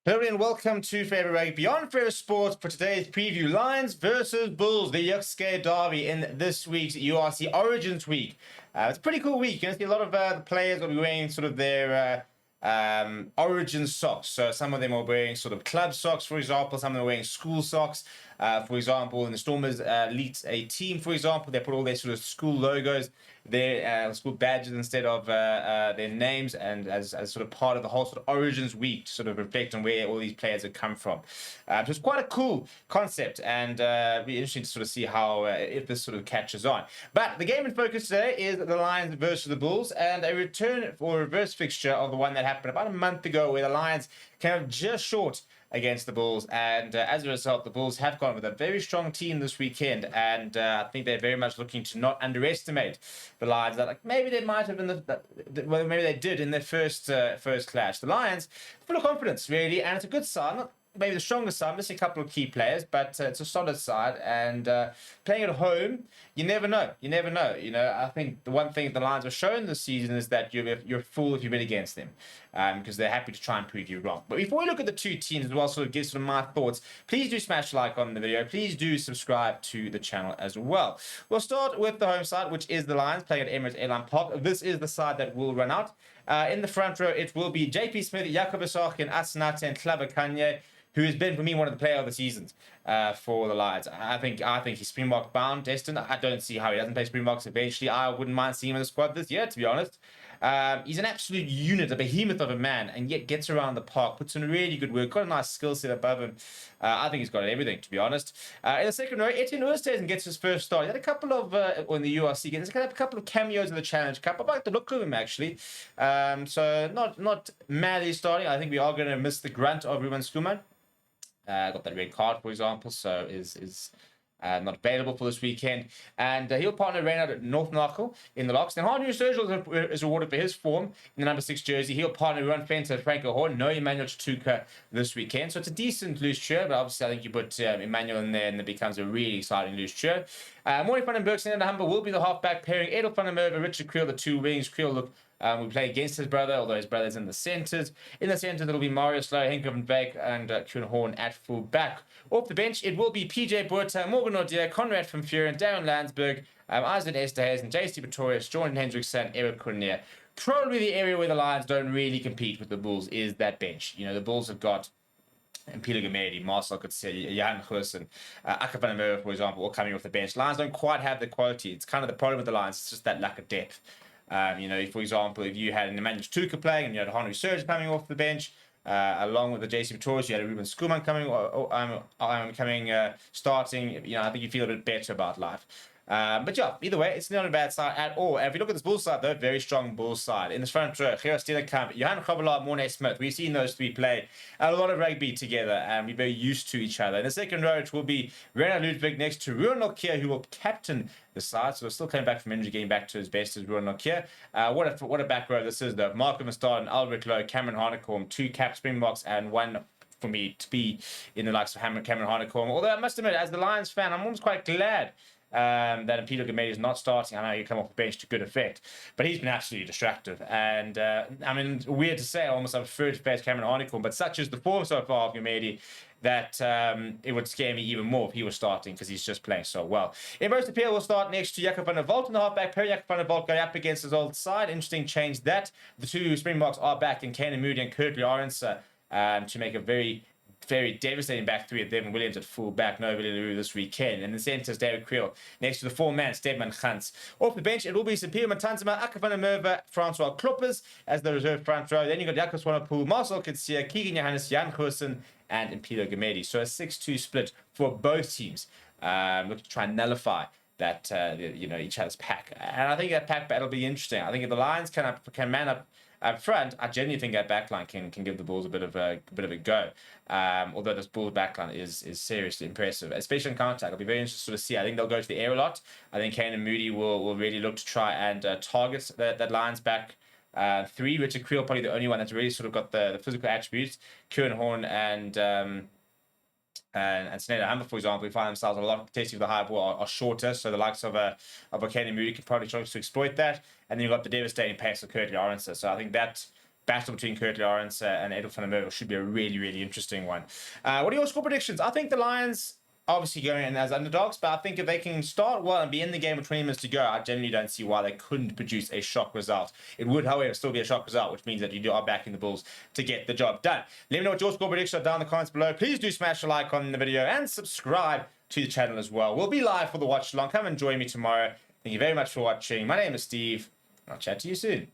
Hello and welcome to Forever Rugby Beyond Forever Sports for today's preview. Lions versus Bulls, the URC Derby in this week's URC Origins Week. It's a pretty cool week. You're going to see a lot of the players will be wearing sort of their origin socks. So some of them are wearing sort of club socks, for example. Some of them are wearing school socks. For example, in the Stormers Elite 18, for example, they put all their sort of school logos, their school badges instead of their names, and as sort of part of the whole sort of Origins Week to sort of reflect on where all these players have come from. So it's quite a cool concept, and be interesting to sort of see how if this sort of catches on. But the game in focus today is the Lions versus the Bulls, and a return or reverse fixture of the one that happened about a month ago, where the Lions came up just short against the Bulls, and as a result, the Bulls have gone with a very strong team this weekend, and I think they're very much looking to not underestimate the Lions. That like maybe they might have well, maybe they did in their first clash. The Lions full of confidence, really, and it's a good sign. Not maybe the strongest side, missing a couple of key players, but it's a solid side, and playing at home, you never know. You never know. You know, I think the one thing the Lions have shown this season is that you're a fool if you bet against them, because they're happy to try and prove you wrong. But before we look at the two teams as well, sort of give sort of my thoughts, please do smash like on the video. Please do subscribe to the channel as well. We'll start with the home side, which is the Lions playing at Emirates Airline Park. This is the side that will run out. In the front row, it will be JP Smith, Jacob Asaki, and Asanate and Klava Kanye, who has been, for me, one of the player of the seasons for the Lions. I think he's Springbok bound, destined. I don't see how he doesn't play Springboks eventually. I wouldn't mind seeing him in the squad this year, to be honest. He's an absolute unit, a behemoth of a man, and yet gets around the park, puts in really good work, got a nice skill set above him. I think he's got everything, to be honest. In the second row, Etienne Oosthuizen gets his first start. He had a couple of, in the URC, he's got a couple of cameos in the Challenge Cup. I like the look of him, actually. So not madly starting. I think we are going to miss the grunt of Ruben Skuman. Got that red card, for example, so is not available for this weekend. And he'll partner Reynard at North Narkle in the locks. Then Harnu Sturgill is rewarded for his form in the number 6 jersey. He'll partner Ron Fenter at Franco Horn. No Emmanuel Chituka this weekend. So it's a decent loose trio, but obviously I think you put Emmanuel in there and it becomes a really exciting loose trio. Maury van den Berg and Humber will be the halfback pairing. Edel van der Merwe, Richard Creel, the two wings. Creel look. We play against his brother, although his brother's in the centres. In the centre, it'll be Mario Slow, Henk van Beek, and Kuhn Horn at full back. Off the bench, it will be PJ Botha, Morgan Ordier, Conrad van Vuren, Darren Landsberg, Isaac Esterhuizen, JC Pretorius, Jordan Hendrickson, Eric Cornier. Probably the area where the Lions don't really compete with the Bulls is that bench. You know, the Bulls have got Peter Gamedi, Marcel Coetzee, Jan Goosen, Aka van der Merwe, for example, all coming off the bench. Lions don't quite have the quality. It's kind of the problem with the Lions. It's just that lack of depth. You know, for example, if you had an Emmanuel Chituka playing and you had Harnu Sturgill coming off the bench, along with the JC Pretorius, you had a Ruben Skuman starting. You know, I think you feel a bit better about life. But yeah, either way, it's not a bad side at all. And if you look at this Bulls side, though, very strong Bulls side. In the front row, Gerard Steenkamp, Johan Grobbelaar, Morne Smith. We've seen those three play a lot of rugby together, and we're very used to each other. In the second row, it will be Renan Ludwig next to Ruan Nokia, who will captain the side. So we're still coming back from injury, getting back to his best as Ruan Nokia. What a back row this is, though. Marco Mustard and Albert Lowe, Cameron Harnekom, 2 cap Springboks, and 1 for me to be in the likes of Cameron Harnekom. Although I must admit, as the Lions fan, I'm almost quite glad that Peter Gamedi is not starting. I know he come off the bench to good effect, but he's been absolutely distractive. And I mean, weird to say, I almost prefer to face Cameron Harnekom, but such is the form so far of Gamedi that it would scare me even more if he was starting, because he's just playing so well. In most appeal, we'll start next to Jacob van der Walt in the halfback pair. Jacob van der Walt going up against his old side. Interesting change that the two Springboks are back in Kane Moody and Currie to make a very devastating back three of Devin Williams at full back, no Villaloo this weekend. And the centre is David Creel next to the 4-man Stedman Gans. Off the bench, it will be Sapir Matanzima, Aka van der Merwe, Francois Kloppers as the reserve front row. Then you've got Jakob Swanepoel, Marcel Coetzee, Keegan Johannes, Jan Goosen, and Impilo Gamedi. So a 6-2 split for both teams. Look to try and nullify that, each other's pack. And I think that pack battle will be interesting. I think if the Lions can man up front, I genuinely think that backline can give the Bulls a bit of a go. Although this Bulls backline is seriously impressive, especially in contact. I'll be very interested to see. I think they'll go to the air a lot. I think Kane and Moody will really look to try and target that Lions back 3. Richard Creel probably the only one that's really sort of got the physical attributes. Kieran Horn and Sinead Humber, for example, we find themselves a lot testing with the high ball are shorter, so the likes of a Kenny Moody can probably try to exploit that. And then you've got the devastating pace of Currie Arendse. So I think that battle between Currie Lawrence and BITDEFENDER should be a really, really interesting one. What are your score predictions? I think the Lions obviously going in as underdogs, but I think if they can start well and be in the game with 20 minutes to go, I genuinely don't see why they couldn't produce a shock result. It would, however, still be a shock result, which means that you are backing the Bulls to get the job done. Let me know what your score predictions are down in the comments below. Please do smash a like on the video and subscribe to the channel as well. We'll be live for the watch along. Come and join me tomorrow. Thank you very much for watching. My name is Steve. I'll chat to you soon.